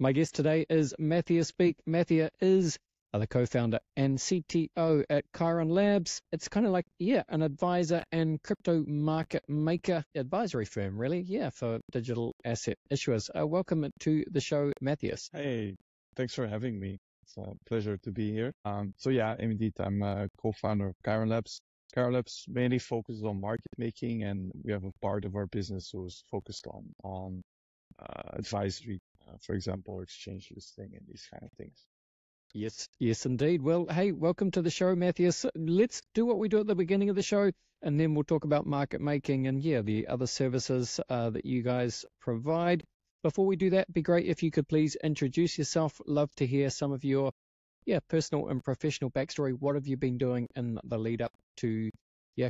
My guest today is Mathias Beke. Mathias is the co-founder and CTO at Kairon Labs. It's kind of like, an advisor and crypto market maker advisory firm, really, for digital asset issuers. Welcome to the show, Mathias. Hey, thanks for having me. It's a pleasure to be here. Indeed, I'm a co-founder of Kairon Labs. Kairon Labs mainly focuses on market making, and we have a part of our business who's focused on advisory, for example, exchange listing and these kind of things. Yes, indeed. Well, hey, welcome to the show, Mathias. Let's do what we do at the beginning of the show, and then we'll talk about market making and, the other services that you guys provide. Before we do that, it'd be great if you could please introduce yourself. Love to hear some of your, personal and professional backstory. What have you been doing in the lead up to,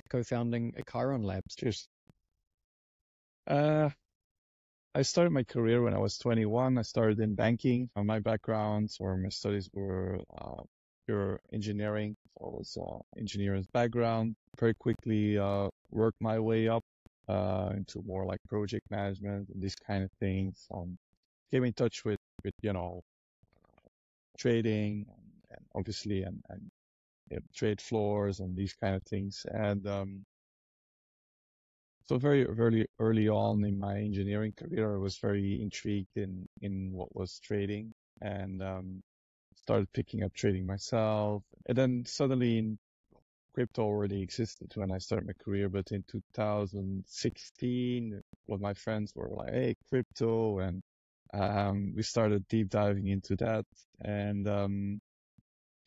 co-founding Kairon Labs? Cheers. I started my career when I was 21. I started in banking. My background or my studies were pure engineering. So I was engineer's background. Very quickly worked my way up into more like project management and these kind of things. Came in touch with trading and obviously and trade floors and these kind of things. And so very early on in my engineering career, I was very intrigued in what was trading and started picking up trading myself. And then suddenly crypto already existed when I started my career, but in 2016, one of my friends were like, hey, crypto, and we started deep diving into that. And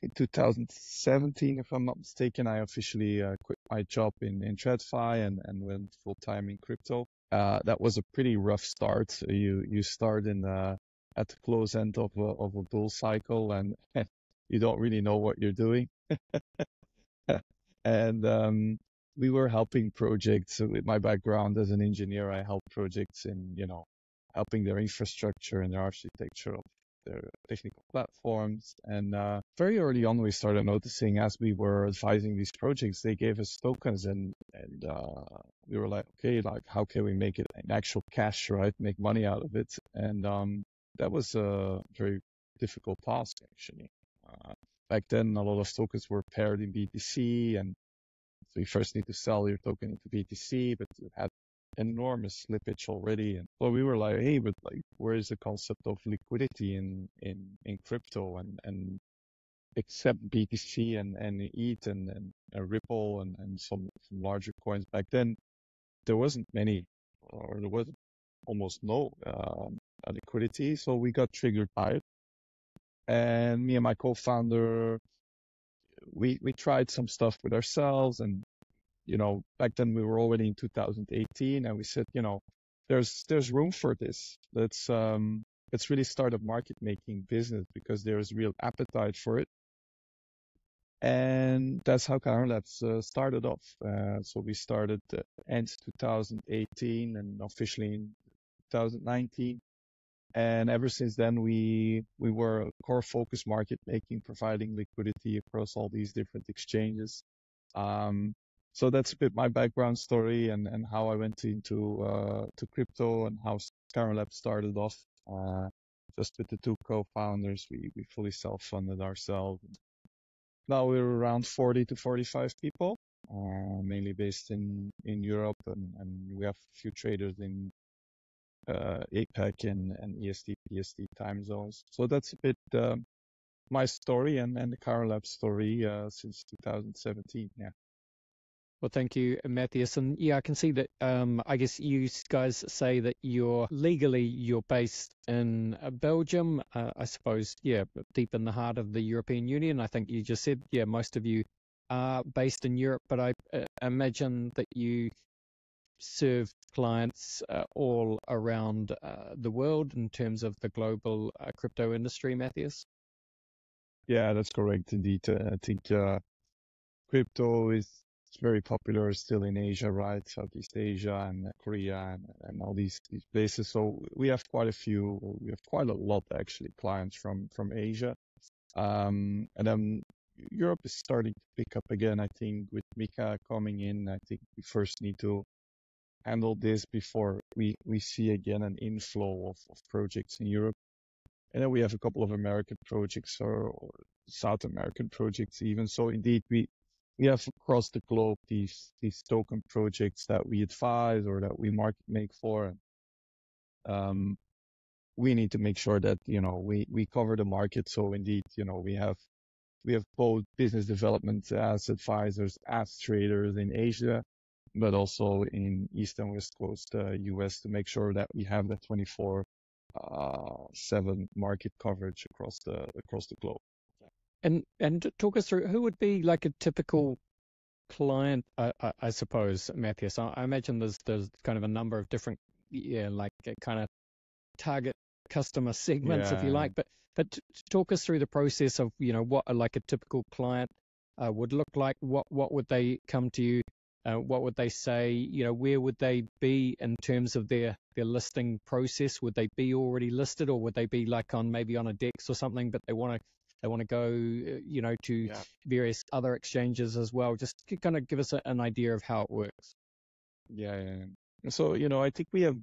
in 2017, if I'm not mistaken, I officially quit my job in TradFi and went full time in crypto. That was a pretty rough start. You start at the close end of a bull cycle, and you don't really know what you're doing. And we were helping projects. So with my background as an engineer, I helped projects in helping their infrastructure and their architecture of their technical platforms. And very early on, we started noticing as we were advising these projects, they gave us tokens, and we were like, okay, like how can we make it an actual cash, right? Make money out of it. And that was a very difficult task, actually. Back then, a lot of tokens were paired in BTC, and so you first need to sell your token into BTC, but you had enormous slippage already. And so we were like, hey, but like, where is the concept of liquidity in crypto and except BTC and ETH and Ripple and some larger coins back then, there wasn't many, or there was almost no liquidity. So we got triggered by it. And me and my co-founder, we tried some stuff with ourselves, and back then we were already in 2018, and we said, there's room for this. Let's really start a market making business because there's real appetite for it. And that's how Kairon Labs started off. So we started end 2018 and officially in 2019. And ever since then, we were a core focus market making, providing liquidity across all these different exchanges. So that's a bit my background story and how I went into to crypto and how Kairon Labs started off. Just with the two co-founders, we fully self-funded ourselves. Now we're around 40 to 45 people, mainly based in Europe, and we have a few traders in APAC and EST, PST time zones. So that's a bit my story and the Kairon Labs story since 2017. Yeah. Well, thank you, Mathias. And I can see that, I guess you guys say that you're based in Belgium, I suppose, deep in the heart of the European Union. I think you just said, most of you are based in Europe, but I imagine that you serve clients all around the world in terms of the global crypto industry, Mathias? Yeah, that's correct indeed. I think crypto is very popular still in Asia, right? Southeast Asia and Korea and all these places. So we have quite a lot actually clients from Asia. And then Europe is starting to pick up again. I think with Mika coming in, I think we first need to handle this before we see again an inflow of projects in Europe. And then we have a couple of American projects or South American projects even. So indeed, we have across the globe these token projects that we advise or that we market make for. We need to make sure that, we cover the market. So indeed, we have both business development as advisors, as traders in Asia, but also in East and West Coast US to make sure that we have the 24/7 market coverage across the globe. And talk us through who would be like a typical client, I suppose, Matthias. I imagine there's kind of a number of different, like kind of target customer segments, if you Yeah, like. But talk us through the process of what like a typical client would look like. What would they come to you? What would they say? Where would they be in terms of their listing process? Would they be already listed, or would they be like maybe on a DEX or something, but they want to go, to yeah, various other exchanges as well? Just kind of give us an idea of how it works. yeah. So, I think we have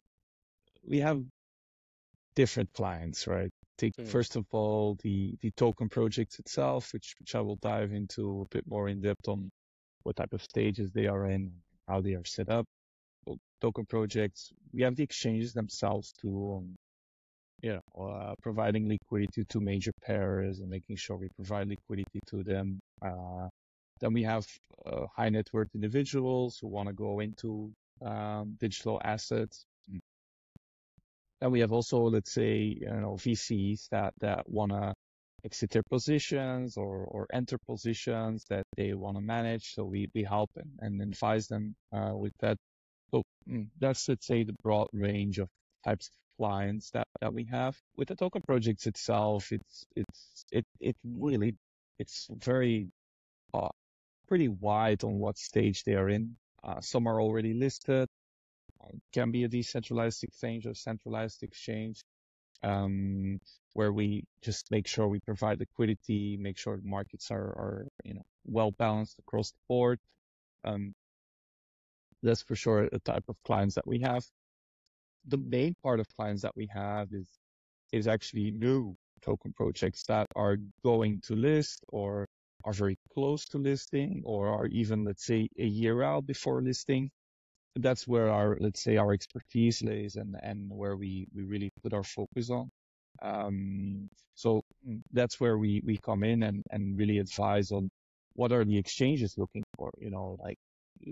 different clients, right? Take Mm. first of all the token projects itself, which I will dive into a bit more in depth on what type of stages they are in, how they are set up. Well, token projects, we have the exchanges themselves too, providing liquidity to major pairs and making sure we provide liquidity to them. Then we have high net worth individuals who want to go into digital assets. Then we have also, let's say, VCs that want to exit their positions or enter positions that they want to manage. So we help and advise them with that. So that's, let's say, the broad range of types of clients that we have. With the token projects itself, it's very pretty wide on what stage they are in. Some are already listed, can be a decentralized exchange or centralized exchange, where we just make sure we provide liquidity, make sure the markets are well balanced across the board. That's for sure a type of clients that we have. The main part of clients that we have is actually new token projects that are going to list or are very close to listing or are even, let's say, a year out before listing. That's where let's say, our expertise lays and where we really put our focus on. So that's where we come in and really advise on what are the exchanges looking for. Like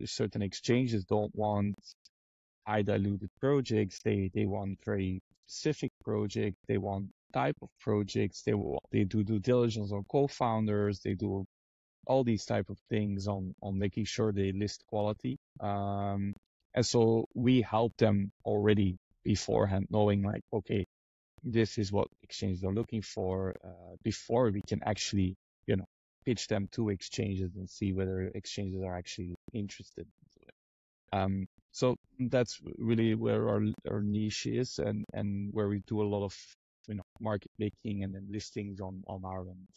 certain exchanges don't want high diluted projects. They want very specific projects. They want type of projects. They do due diligence on co-founders. They do all these type of things on making sure they list quality. And so we help them already beforehand, knowing like, okay, this is what exchanges are looking for, before we can actually, pitch them to exchanges and see whether exchanges are actually interested. So that's really where our niche is and where we do a lot of, market making and then listings on our end.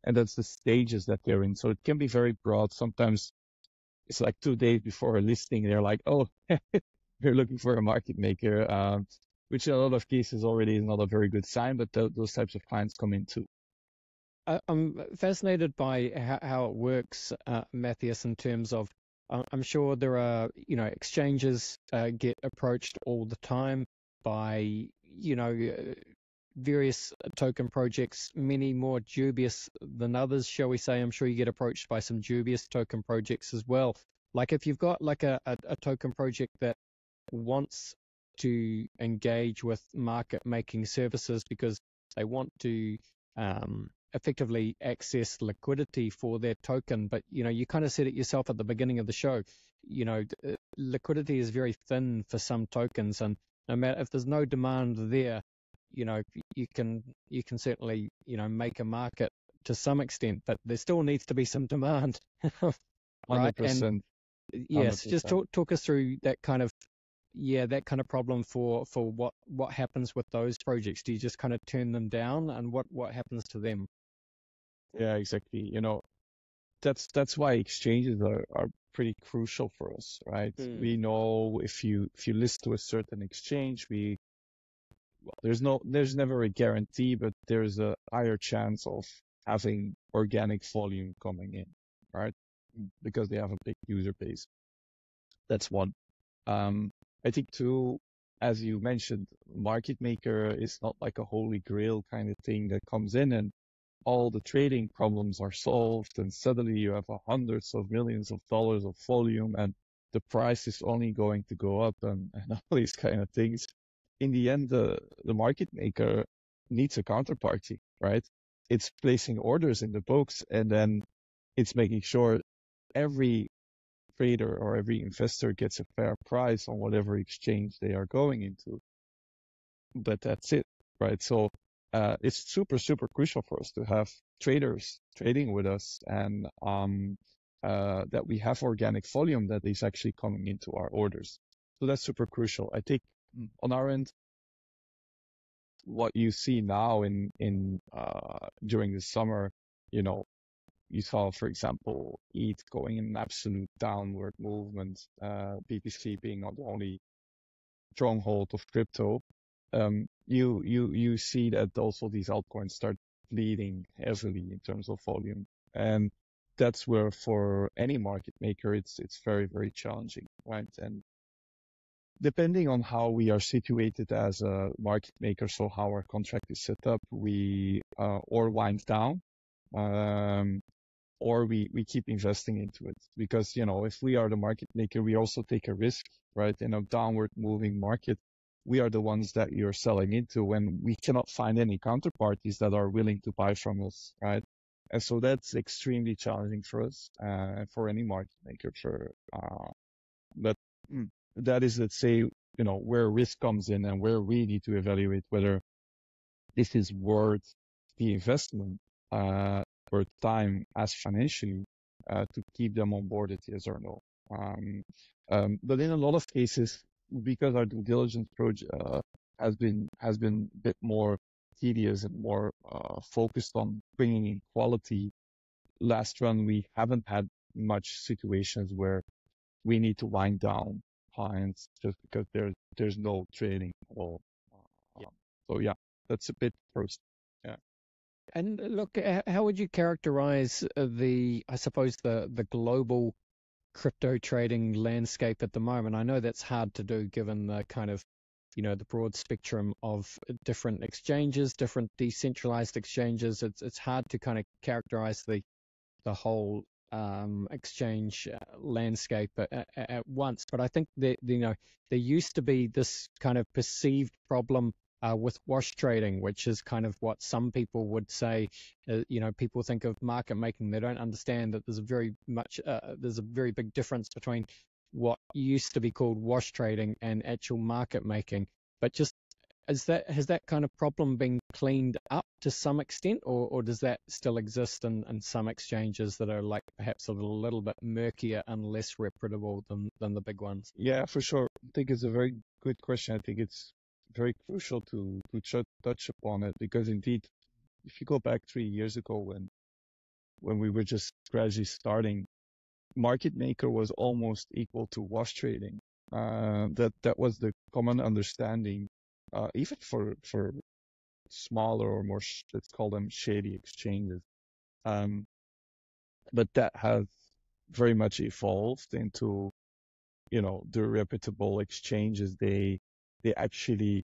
And that's the stages that they're in. So it can be very broad. Sometimes it's like 2 days before a listing, they're like, oh, we're looking for a market maker, which in a lot of cases already is not a very good sign, but those types of clients come in too. I'm fascinated by how it works, Matthias, in terms of I'm sure there are, exchanges get approached all the time by, various token projects, many more dubious than others, shall we say. I'm sure you get approached by some dubious token projects as well. Like if you've got like a token project that wants to engage with market making services because they want to effectively access liquidity for their token, but you kind of said it yourself at the beginning of the show. Liquidity is very thin for some tokens, and no matter if there's no demand there, you can certainly make a market to some extent, but there still needs to be some demand, right? And 100%. yes, just 100%. talk us through that kind of problem for what happens with those projects. Do you just kind of turn them down, and what happens to them? Yeah, exactly. That's why exchanges are pretty crucial for us, right? Mm. We know if you list to a certain exchange, we there's never a guarantee, but there's a higher chance of having organic volume coming in, right? Because they have a big user base. That's one. I think two, as you mentioned, market maker is not like a holy grail kind of thing that comes in and all the trading problems are solved, and suddenly you have hundreds of millions of dollars of volume, and the price is only going to go up, and all these kind of things. In the end, the market maker needs a counterparty, right? It's placing orders in the books, and then it's making sure every trader or every investor gets a fair price on whatever exchange they are going into. But that's it, right? So it's super, super crucial for us to have traders trading with us, and that we have organic volume that is actually coming into our orders. So that's super crucial. I think on our end, what you see now in during the summer, you saw, for example, ETH going in an absolute downward movement, BTC being not the only stronghold of crypto. You see that also these altcoins start bleeding heavily in terms of volume, and that's where for any market maker it's very, very challenging, right? And depending on how we are situated as a market maker, so how our contract is set up, we or wind down, or we keep investing into it. Because, if we are the market maker, we also take a risk, right? In a downward moving market, we are the ones that you're selling into when we cannot find any counterparties that are willing to buy from us, right? And so that's extremely challenging for us, for any market maker. But that is, let's say, where risk comes in and where we need to evaluate whether this is worth the investment, worth time as financially, to keep them on board at yes or no. But in a lot of cases, because our due diligence project has been a bit more tedious and more focused on bringing in quality, last run we haven't had much situations where we need to wind down clients just because there's no trading at all. So yeah, that's a bit first. Yeah. And look, how would you characterize I suppose, the global crypto trading landscape at the moment? I know that's hard to do given the kind of, the broad spectrum of different exchanges, different decentralized exchanges. It's hard to kind of characterize the whole exchange landscape at once. But I think that, there used to be this kind of perceived problem with wash trading, which is kind of what some people would say. People think of market making. They don't understand that there's a very big difference between what used to be called wash trading and actual market making. But just has that kind of problem been cleaned up to some extent, or does that still exist in some exchanges that are like perhaps a little bit murkier and less reputable than the big ones? Yeah, for sure. I think it's a very good question. I think it's very crucial to touch upon it, because indeed, if you go back 3 years ago when we were just gradually starting, market maker was almost equal to wash trading. That was the common understanding, even for smaller or more, let's call them shady exchanges. But that has very much evolved into, the reputable exchanges. They actually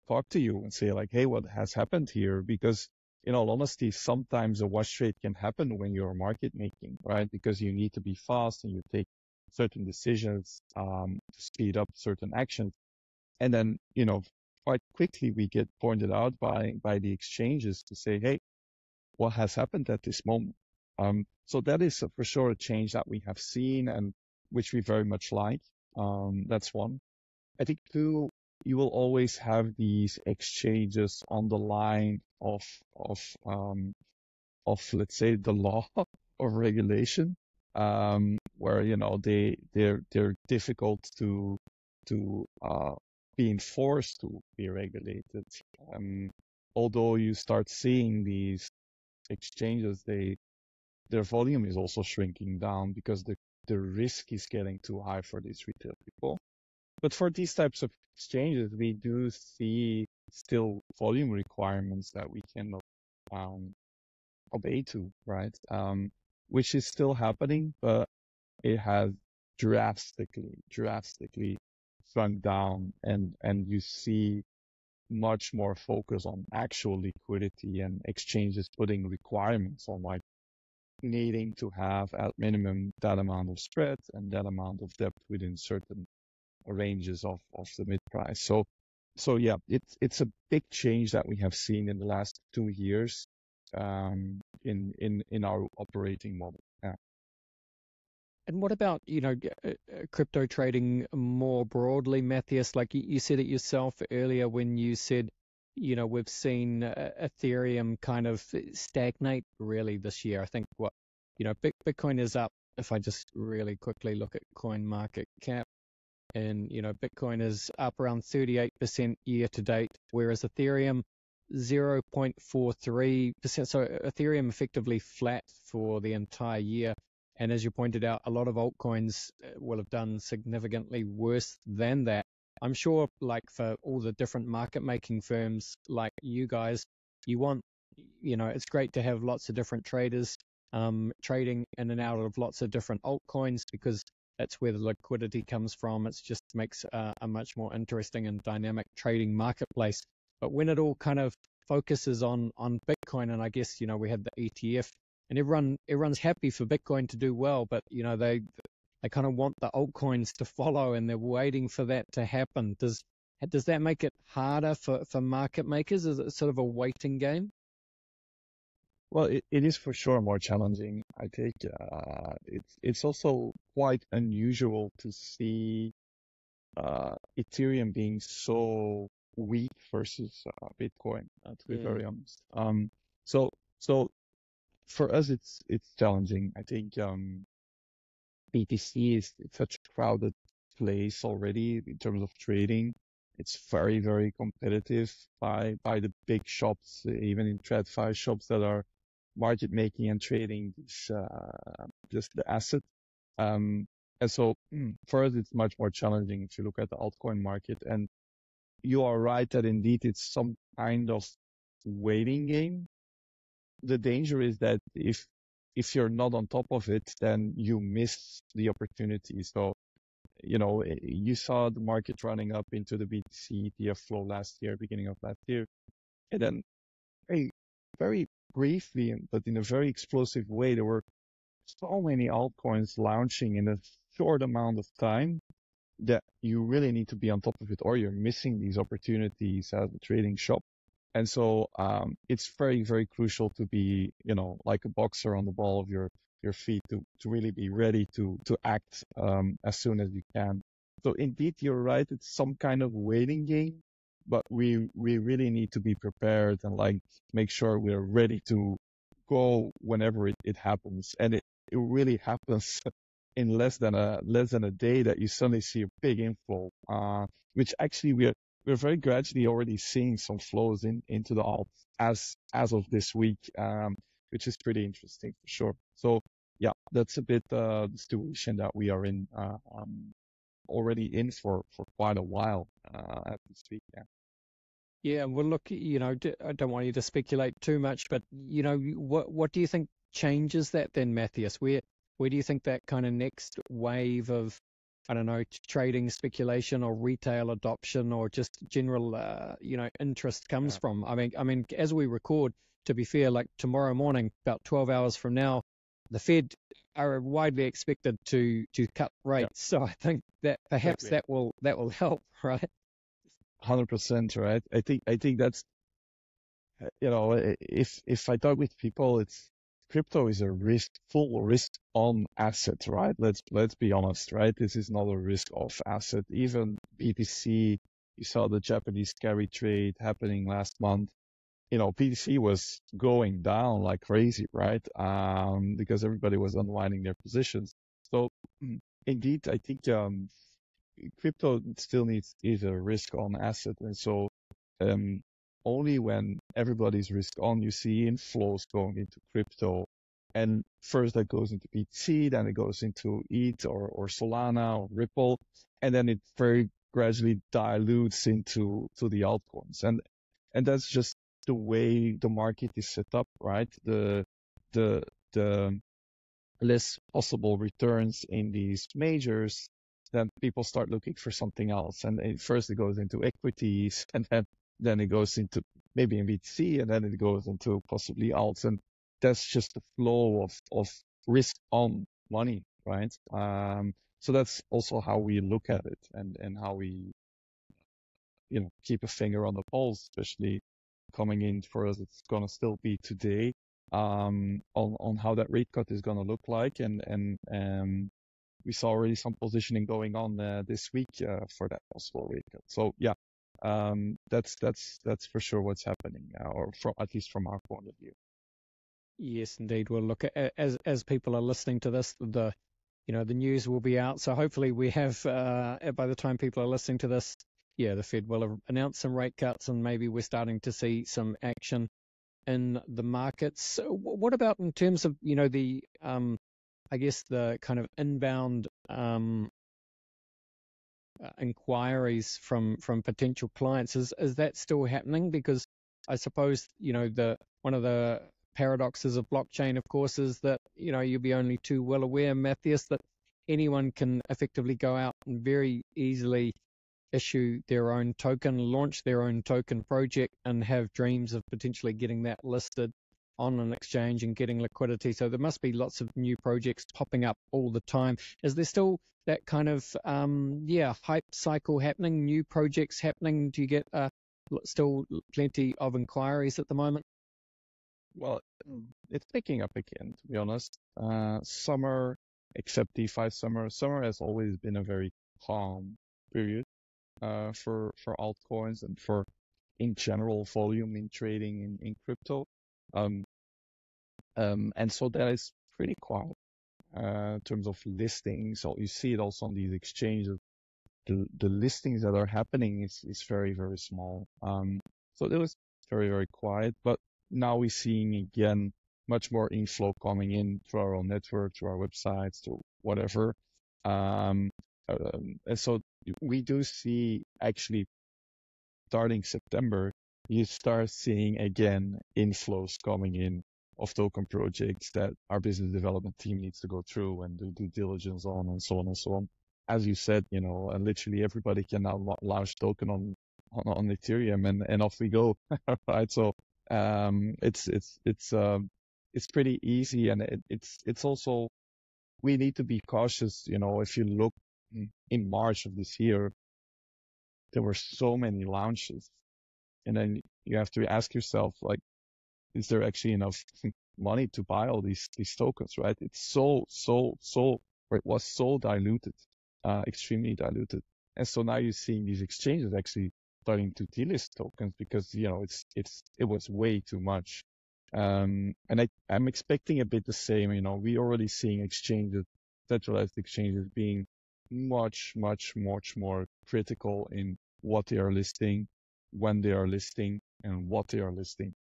talk to you and say like, hey, what has happened here? Because in all honesty, sometimes a wash trade can happen when you're market making, right? Because you need to be fast and you take certain decisions to speed up certain actions. And then, quite quickly we get pointed out by the exchanges to say, hey, what has happened at this moment? So that is for sure a change that we have seen and which we very much like. That's one. I think two, you will always have these exchanges on the line of let's say the law of regulation, where they're difficult to be enforced to be regulated. Although you start seeing these exchanges, their volume is also shrinking down because the risk is getting too high for these retail people. But for these types of exchanges, we do see still volume requirements that we cannot um, obey to, right? Which is still happening, but it has drastically shrunk down, and you see much more focus on actual liquidity and exchanges putting requirements on like needing to have at minimum that amount of spread and that amount of depth within certain ranges of the mid price. So yeah, it's a big change that we have seen in the last 2 years in our operating model. Yeah. And what about, crypto trading more broadly, Matthias? Like you said it yourself earlier when you said, we've seen Ethereum kind of stagnate really this year. I think Bitcoin is up. If I just really quickly look at coin market cap, and Bitcoin is up around 38% year to date, whereas Ethereum 0.43%. So Ethereum effectively flat for the entire year. And as you pointed out, a lot of altcoins will have done significantly worse than that. I'm sure, like for all the different market making firms like you guys, you want, it's great to have lots of different traders trading in and out of lots of different altcoins because that's where the liquidity comes from. It just makes a much more interesting and dynamic trading marketplace. But when it all kind of focuses on Bitcoin, and I guess, we had the ETF, and everyone's happy for Bitcoin to do well, but they kind of want the altcoins to follow, and they're waiting for that to happen. Does that make it harder for market makers? Is it sort of a waiting game? Well, it is for sure more challenging. I think it's also quite unusual to see Ethereum being so weak versus Bitcoin, to be very honest. So for us, it's challenging. I think BTC is such a crowded place already in terms of trading. It's very, very competitive by the big shops, even in TradFi shops that are market making and trading just the asset. And so for us, it's much more challenging if you look at the altcoin market. And you are right that indeed it's some kind of waiting game. The danger is that if you're not on top of it, then you miss the opportunity. So, you saw the market running up into the BTC ETF flow last year, beginning of last year. And then very, very briefly, but in a very explosive way, there were so many altcoins launching in a short amount of time that you really need to be on top of it, or you're missing these opportunities as a trading shop. And so it's very, very crucial to be, like a boxer on the ball of your feet to really be ready to act as soon as you can. So indeed, you're right. It's some kind of waiting game, but we really need to be prepared and like make sure we're ready to go whenever it happens. And it really happens in less than a day that you suddenly see a big inflow, which actually we're very gradually already seeing some flows into the alts as of this week, which is pretty interesting for sure. So yeah, that's a bit the situation that we are in already in for quite a while as we speak. Yeah. Yeah, well, look, I don't want you to speculate too much, but what do you think changes that then, Matthias? Where do you think that kind of next wave of, I don't know, trading, speculation, or retail adoption, or just general, interest comes from? I mean, as we record, to be fair, like tomorrow morning, about 12 hours from now, the Fed are widely expected to cut rates. So I think that perhaps that will help, right? 100%, right? I think that's, if I talk with people, it's crypto is a full risk on asset, right? Let's be honest, right? This is not a risk off asset. Even BTC, you saw the Japanese carry trade happening last month. BTC was going down like crazy, right? Because everybody was unwinding their positions. So indeed, I think crypto still is a risk on asset, and so only when everybody's risk on, you see inflows going into crypto. And first that goes into BTC, then it goes into ETH or Solana or Ripple. And then it very gradually dilutes into the altcoins. And that's just the way the market is set up, right? The less possible returns in these majors, then people start looking for something else. And first it goes into equities, and then it goes into maybe in BTC, and then it goes into possibly alts. And that's just the flow of risk on money, right? So that's also how we look at it, and how we, keep a finger on the pulse, especially coming in for us. It's gonna still be today, on how that rate cut is gonna look like, and we saw already some positioning going on this week for that possible rate cut. So yeah, that's for sure what's happening, or from at least from our point of view. Yes, indeed. Well, look, as people are listening to this, the news will be out. So hopefully we have, by the time people are listening to this, the Fed will have announced some rate cuts, and maybe we're starting to see some action in the markets. What about in terms of, the, I guess the kind of inbound inquiries from potential clients? Is that still happening? Because I suppose, one of the paradoxes of blockchain, of course, is that, you'll be only too well aware, Mathias, that anyone can effectively go out and very easily issue their own token, launch their own token project, and have dreams of potentially getting that listed on an exchange and getting liquidity. So there must be lots of new projects popping up all the time. Is there still that kind of hype cycle happening, new projects happening? Do you get still plenty of inquiries at the moment? Well, it's picking up again, to be honest. Summer, except DeFi summer has always been a very calm period for altcoins and for, in general, volume in trading in crypto. And so that is pretty quiet in terms of listings. So you see it also on these exchanges. The listings that are happening is very, very small. So it was very, very quiet, but now we're seeing again much more inflow coming in through our own network, through our websites, to whatever. And so we do see, actually, starting September, you start seeing again inflows coming in of token projects that our business development team needs to go through and do due diligence on, and so on and so on. As you said, and literally everybody can now launch token on Ethereum, and off we go, right? So it's pretty easy, and it's also, we need to be cautious. If you look in March of this year, there were so many launches, and then you have to ask yourself, like, is there actually enough money to buy all these tokens, right? It was so diluted, extremely diluted. And so now you're seeing these exchanges actually starting to delist tokens because, it was way too much. And I'm expecting a bit the same. We're already seeing exchanges, centralized exchanges, being much, much, much more critical in what they are listing, when they are listing, and what they are listing.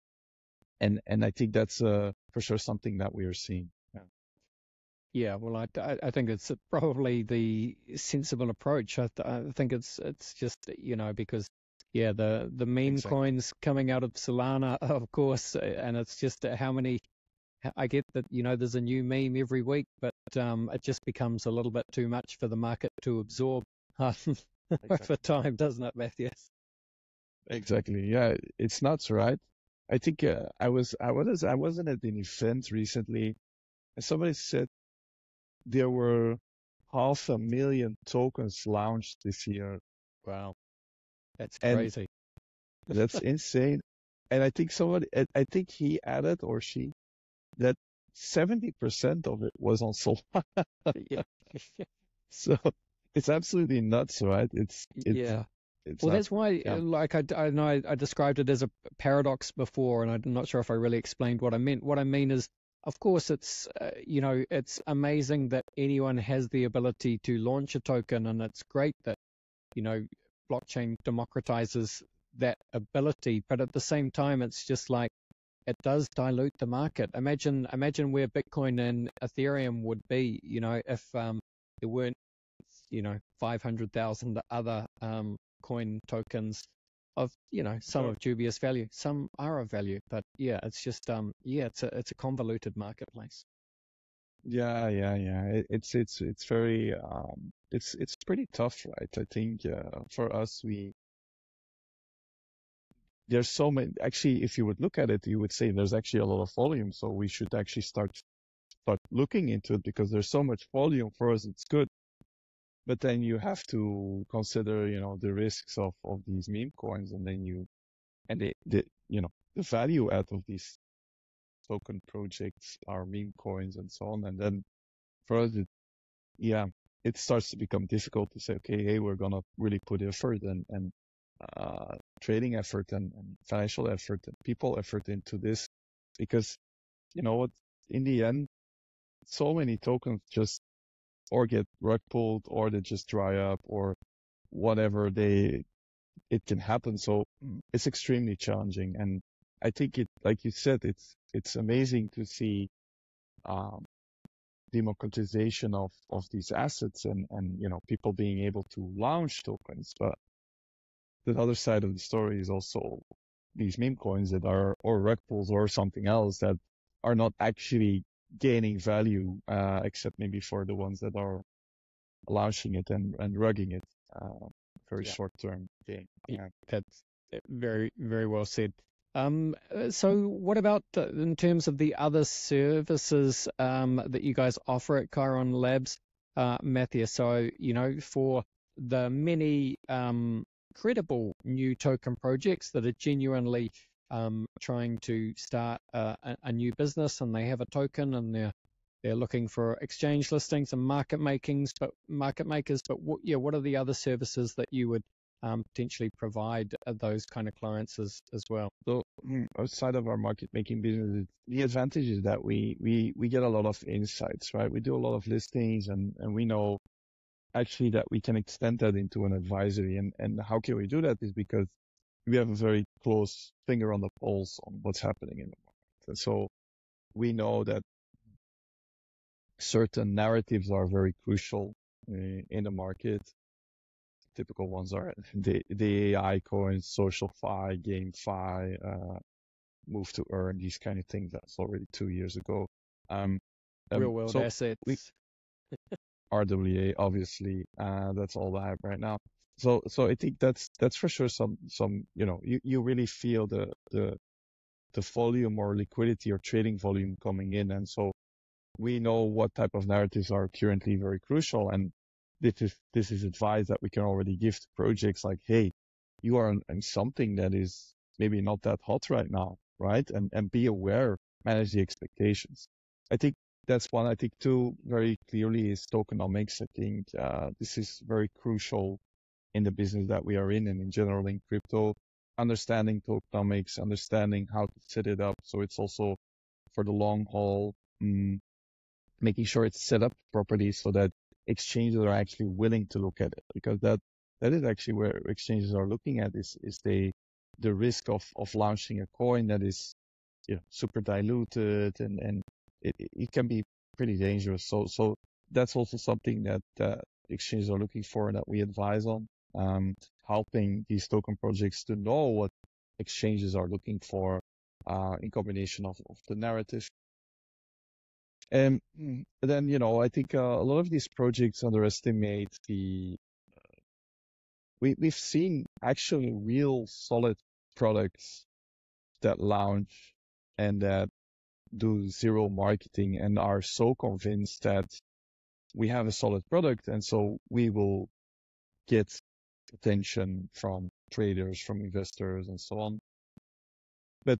And I think that's for sure something that we are seeing. Yeah, well, I think it's probably the sensible approach. I think it's just, because the meme Exactly. coins coming out of Solana, of course, and it's just how many. I get that, there's a new meme every week, but it just becomes a little bit too much for the market to absorb over time, doesn't it, Mathias? Exactly. Yeah, it's nuts, right? I think I wasn't at an event recently, and somebody said there were 500,000 tokens launched this year. Wow, that's And crazy. that's insane. And I think I think he added, or she, that 70% of it was on Solana. Yeah. So it's absolutely nuts, right? Yeah. It's Well, not, that's why, yeah, like, I know I described it as a paradox before, and I'm not sure if I really explained what I meant. What I mean is, of course, it's, it's amazing that anyone has the ability to launch a token, and it's great that, you know, blockchain democratizes that ability. But at the same time, it's just like, it does dilute the market. Imagine where Bitcoin and Ethereum would be, if there weren't 500,000 other coin tokens of, some Sure. of dubious value, some are of value, but yeah, it's just it's a convoluted marketplace. Yeah. It's very it's pretty tough, right? I think for us, there's so many. Actually, if you would look at it, you would say there's actually a lot of volume, so we should actually start looking into it because there's so much volume. For us, it's good. But then you have to consider, the risks of these meme coins, and then the value out of these token projects are meme coins and so on. And then for us, it starts to become difficult to say, okay, hey, we're gonna really put effort and trading effort and financial effort and people effort into this, because you know what, in the end, so many tokens just or get rug pulled or they just dry up or whatever it can happen. So it's extremely challenging. And I think like you said, it's amazing to see democratization of these assets and people being able to launch tokens. But the other side of the story is also these meme coins that are, or rug pulls or something else, that are not actually gaining value, except maybe for the ones that are launching it and rugging it, very Yeah. short-term gain. Yeah. That's very, very well said. So what about in terms of the other services that you guys offer at Kairon Labs, Matthias? So, for the many credible new token projects that are genuinely trying to start a new business, and they have a token and they're looking for exchange listings and market makers, but what are the other services that you would potentially provide those kind of clients as well? So outside of our market making business, the advantage is that we get a lot of insights, right? We do a lot of listings and we know actually that we can extend that into an advisory. And how can we do that is because we have a very close finger on the pulse on what's happening in the market. And so we know that certain narratives are very crucial in the market. Typical ones are the AI coins, social fi, GameFi, move to earn, these kind of things. That's already 2 years ago. Real world So we assets. RWA, obviously, that's all the hype right now. So I think that's for sure some you really feel the volume or liquidity or trading volume coming in, and so we know what type of narratives are currently very crucial, and this is advice that we can already give to projects like, hey, you are on something that is maybe not that hot right now, right? And be aware, manage the expectations. I think that's one. I think two, very clearly, is tokenomics. I think this is very crucial in the business that we are in and in general in crypto. Understanding tokenomics, understanding how to set it up so it's also for the long haul, making sure it's set up properly so that exchanges are actually willing to look at it, because that is actually where exchanges are looking at is the risk of launching a coin that is super diluted and it can be pretty dangerous. So that's also something that exchanges are looking for and that we advise on, helping these token projects to know what exchanges are looking for in combination of the narrative. And then, I think a lot of these projects underestimate we've seen actually real solid products that launch and that do zero marketing and are so convinced that we have a solid product and so we will get attention from traders, from investors and so on. But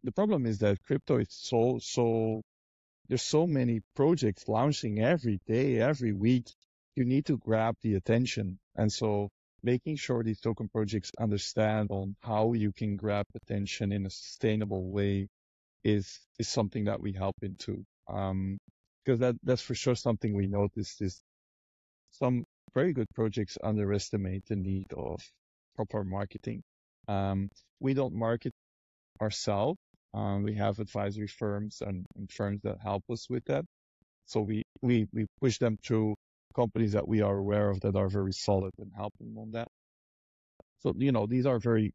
the problem is that crypto is so there's so many projects launching every day, every week. You need to grab the attention. And so making sure these token projects understand on how you can grab attention in a sustainable way is something that we help into. Because that's for sure something we noticed is some very good projects underestimate the need of proper marketing. We don't market ourselves. We have advisory firms and firms that help us with that. So we push them through companies that we are aware of that are very solid and helping on that. So, these are very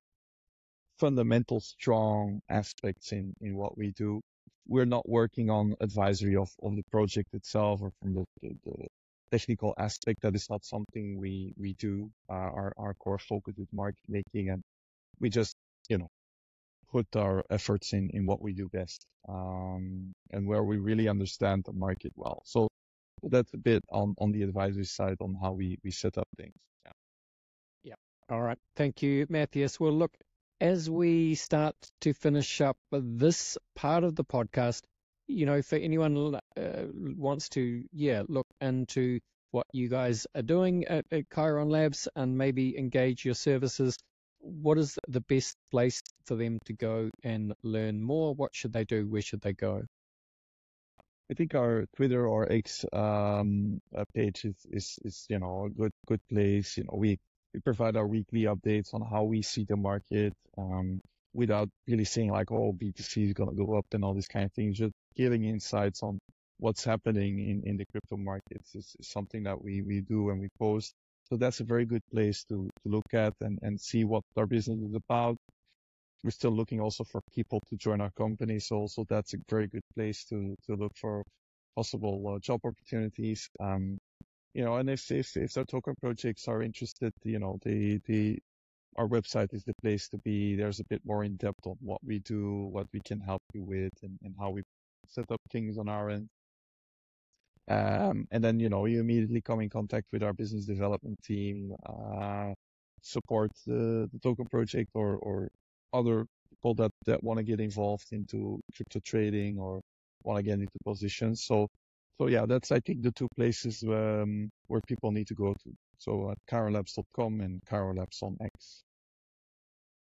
fundamental, strong aspects in what we do. We're not working on advisory of the project itself or from the technical aspect. That is not something we do. Our core focus is market making, and we just, put our efforts in what we do best, and where we really understand the market well. So that's a bit on the advisory side on how we set up things. Yeah. Yeah. All right. Thank you, Matthias. Well, look, as we start to finish up this part of the podcast, for anyone wants to, look into what you guys are doing at Kairon Labs and maybe engage your services, what is the best place for them to go and learn more? What should they do? Where should they go? I think our Twitter or X page is a good place. We provide our weekly updates on how we see the market, without really saying like, oh, BTC is gonna go up and all these kind of things. Just giving insights on what's happening in the crypto markets is something that we do and we post. So that's a very good place to look at and see what our business is about. We're still looking also for people to join our company. So also that's a very good place to look for possible job opportunities. And if their token projects are interested, our website is the place to be. There's a bit more in depth on what we do, what we can help you with, and how we set up things on our end. And then, you immediately come in contact with our business development team, support the token project or other people that want to get involved into crypto trading or want to get into positions. So yeah, that's, I think, the two places where people need to go to. So at kaironlabs.com and Kairon Labs on X.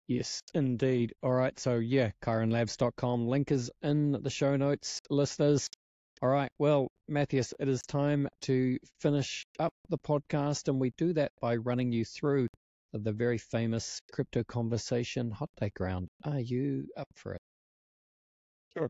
Yes, indeed. All right. So yeah, kaironlabs.com. Link is in the show notes, listeners. All right. Well, Matthias, it is time to finish up the podcast, and we do that by running you through the very famous crypto conversation hot take round. Are you up for it? Sure.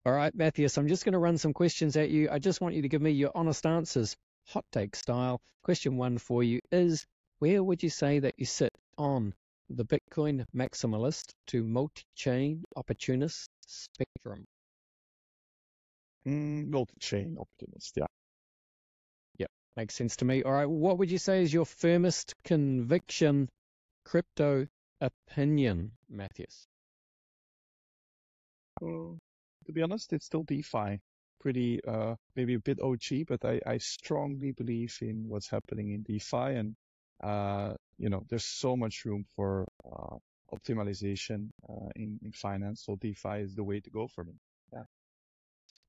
All right, Matthias, I'm just going to run some questions at you. I just want you to give me your honest answers, hot take style. Question 1 for you is, where would you say that you sit on the Bitcoin maximalist to multi-chain opportunist spectrum? Multi-chain optimist, yeah. Yep, makes sense to me. All right, what would you say is your firmest conviction crypto opinion, Matthias? Well, to be honest, it's still DeFi. Pretty, maybe a bit OG, but I strongly believe in what's happening in DeFi, and there's so much room for optimization in finance. So DeFi is the way to go for me. Yeah.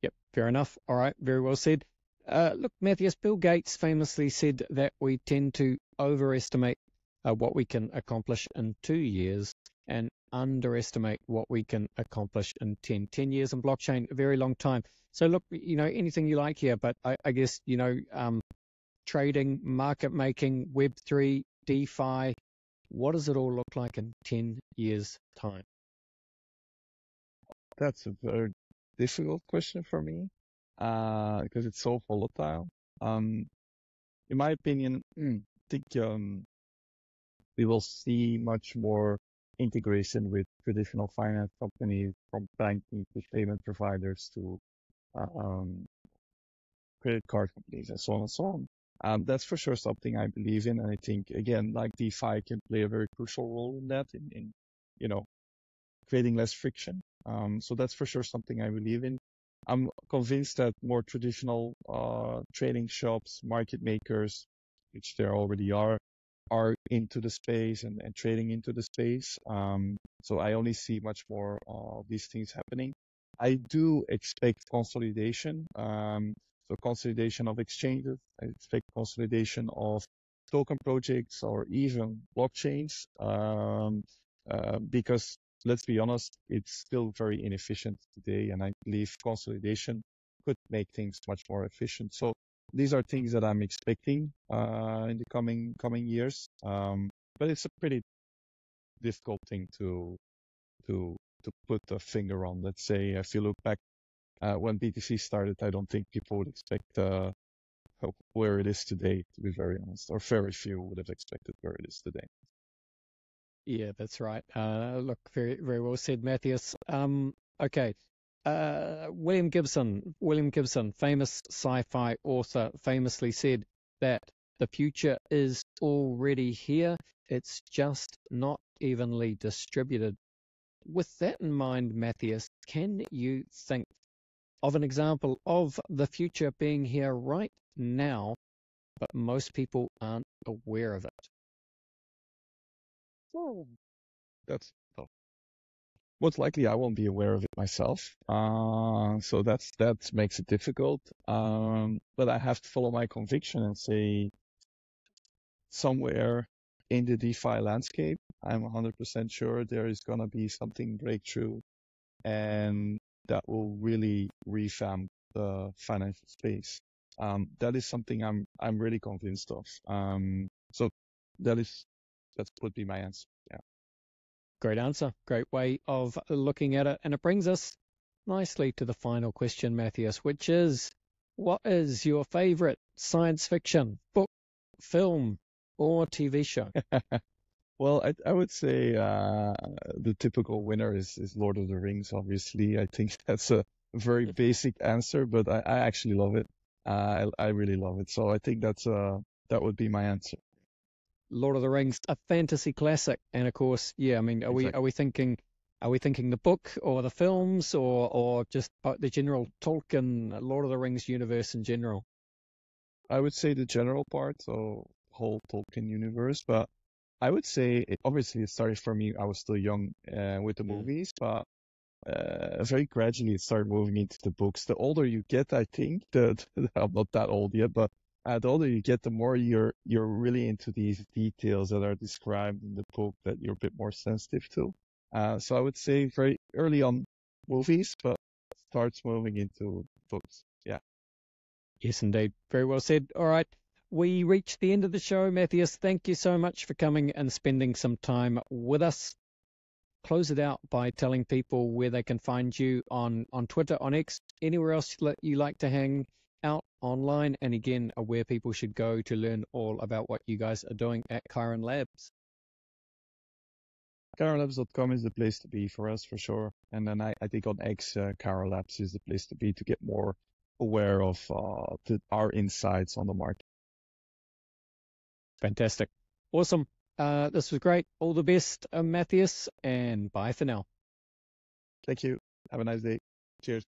Yep, fair enough. All right, very well said. Look, Matthias, Bill Gates famously said that we tend to overestimate what we can accomplish in 2 years and underestimate what we can accomplish in 10 years in blockchain, a very long time. So look, anything you like here, but I guess, trading, market making, Web3, DeFi, what does it all look like in 10 years' time? That's a very difficult question for me, because it's so volatile. In my opinion, I think we will see much more integration with traditional finance companies, from banking to payment providers to credit card companies and so on and so on. That's for sure something I believe in, and I think, again, like DeFi can play a very crucial role in that, in creating less friction. So that's for sure something I believe in. I'm convinced that more traditional trading shops, market makers, which there already are into the space and trading into the space. So I only see much more of these things happening. I do expect consolidation. So consolidation of exchanges. I expect consolidation of token projects or even blockchains. Because let's be honest, it's still very inefficient today, and I believe consolidation could make things much more efficient. So these are things that I'm expecting in the coming years. But it's a pretty difficult thing to put a finger on. Let's say if you look back when BTC started, I don't think people would expect where it is today, to be very honest, or very few would have expected where it is today. Yeah, that's right. Look, very, very well said, Matthias. Okay. William Gibson, famous sci-fi author, famously said that the future is already here. It's just not evenly distributed. With that in mind, Matthias, can you think of an example of the future being here right now, but most people aren't aware of it? Oh, that's tough. Most likely I won't be aware of it myself. So that makes it difficult. But I have to follow my conviction and say somewhere in the DeFi landscape, I'm 100% sure there is going to be something breakthrough and that will really revamp the financial space. That is something I'm really convinced of. So that would be my answer. Yeah. Great answer. Great way of looking at it. And it brings us nicely to the final question, Matthias, which is, what is your favorite science fiction book, film, or TV show? Well, I would say the typical winner is Lord of the Rings, obviously. I think that's a very basic answer, but I actually love it. I really love it. So I think that would be my answer. Lord of the Rings, a fantasy classic. And of course, yeah, I mean, Exactly. are we thinking the book or the films or just the general Tolkien Lord of the Rings universe in general? I would say the general part, so whole Tolkien universe, but I would say obviously it started for me. I was still young with the Mm. movies, but very gradually it started moving into the books. The older you get, I think that I'm not that old yet, but the older you get, the more you're really into these details that are described in the book that you're a bit more sensitive to. So I would say very early on movies, but starts moving into books. Yeah. Yes, indeed. Very well said. All right. We reached the end of the show, Matthias. Thank you so much for coming and spending some time with us. Close it out by telling people where they can find you on Twitter, on X, anywhere else that you like to hang out online, and again, where people should go to learn all about what you guys are doing at Kairon Labs. KaironLabs.com is the place to be for us, for sure. And then I think on X, Kairon Labs is the place to be to get more aware of our insights on the market. Fantastic. Awesome. This was great. All the best, Matthias, and bye for now. Thank you. Have a nice day. Cheers.